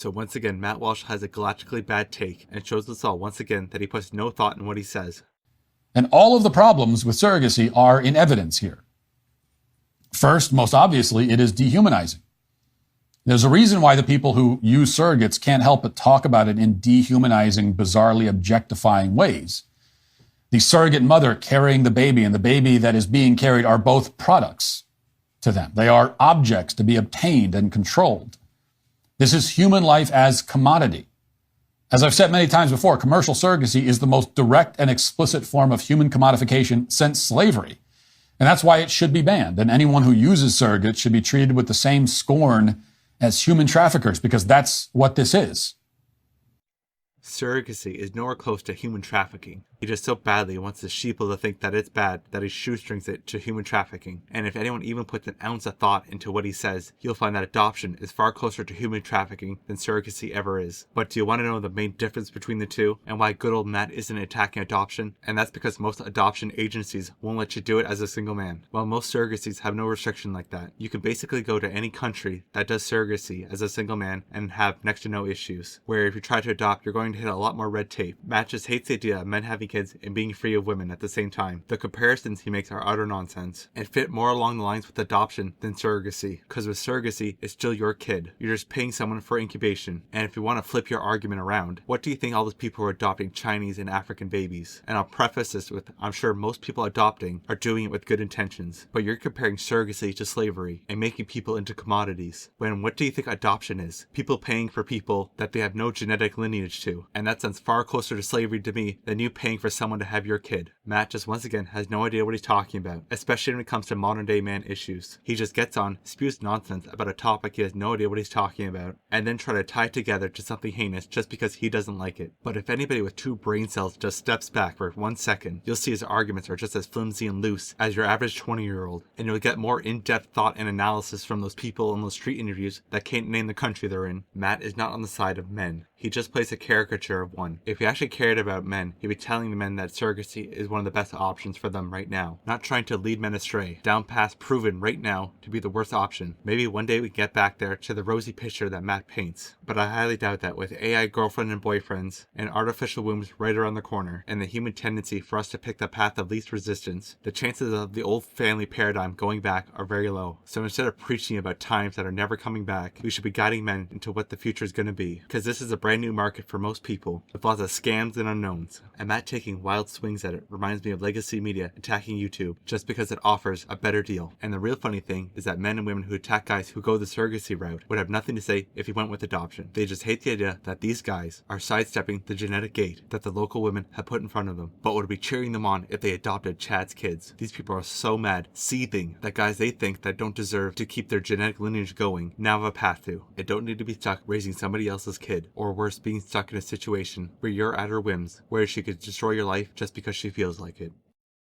So once again, Matt Walsh has a galactically bad take and shows us all once again that he puts no thought in what he says. And all of the problems with surrogacy are in evidence here. First, most obviously, it is dehumanizing. There's a reason why the people who use surrogates can't help but talk about it in dehumanizing, bizarrely objectifying ways. The surrogate mother carrying the baby and the baby that is being carried are both products to them. They are objects to be obtained and controlled. This is human life as commodity. As I've said many times before, commercial surrogacy is the most direct and explicit form of human commodification since slavery. And that's why it should be banned. And anyone who uses surrogates should be treated with the same scorn as human traffickers, because that's what this is. Surrogacy is nowhere close to human trafficking. He just so badly wants the sheeple to think that it's bad that he shoestrings it to human trafficking. And if anyone even puts an ounce of thought into what he says, you'll find that adoption is far closer to human trafficking than surrogacy ever is. But do you want to know the main difference between the two and why good old Matt isn't attacking adoption? And that's because most adoption agencies won't let you do it as a single man, while most surrogacies have no restriction like that. You can basically go to any country that does surrogacy as a single man and have next to no issues, where if you try to adopt, you're going to hit a lot more red tape. Matt just hates the idea of men having kids and being free of women at the same time. The comparisons he makes are utter nonsense and fit more along the lines with adoption than surrogacy, because with surrogacy, it's still your kid. You're just paying someone for incubation. And if you want to flip your argument around, what do you think all those people who are adopting Chinese and African babies? And I'll preface this with, I'm sure most people adopting are doing it with good intentions, but you're comparing surrogacy to slavery and making people into commodities. When what do you think adoption is? People paying for people that they have no genetic lineage to. And that sounds far closer to slavery to me than you paying for someone to have your kid. Matt just once again has no idea what he's talking about, especially when it comes to modern day man issues. He just gets on, spews nonsense about a topic he has no idea what he's talking about, and then try to tie it together to something heinous just because he doesn't like it. But if anybody with 2 brain cells just steps back for 1 second, you'll see his arguments are just as flimsy and loose as your average 20-year-old, and you'll get more in-depth thought and analysis from those people in those street interviews that can't name the country they're in. Matt is not on the side of men. He just plays a caricature of one. If he actually cared about men, he'd be telling the men that surrogacy is one of the best options for them right now, not trying to lead men astray, down past proven right now to be the worst option. Maybe one day we get back there to the rosy picture that Matt paints, but I highly doubt that with AI girlfriend and boyfriends and artificial wombs right around the corner, and the human tendency for us to pick the path of least resistance, the chances of the old family paradigm going back are very low. So instead of preaching about times that are never coming back, we should be guiding men into what the future is going to be, because this is a brand new market for most people, with lots of scams and unknowns. And Matt taking wild swings at it reminds me of legacy media attacking YouTube just because it offers a better deal. And the real funny thing is that men and women who attack guys who go the surrogacy route would have nothing to say if he went with adoption. They just hate the idea that these guys are sidestepping the genetic gate that the local women have put in front of them, but would be cheering them on if they adopted Chad's kids. These people are so mad, seething, that guys they think that don't deserve to keep their genetic lineage going now have a path to, and don't need to be stuck raising somebody else's kid, or worse, being stuck in a situation where you're at her whims, where she could destroy your life just because she feels like it.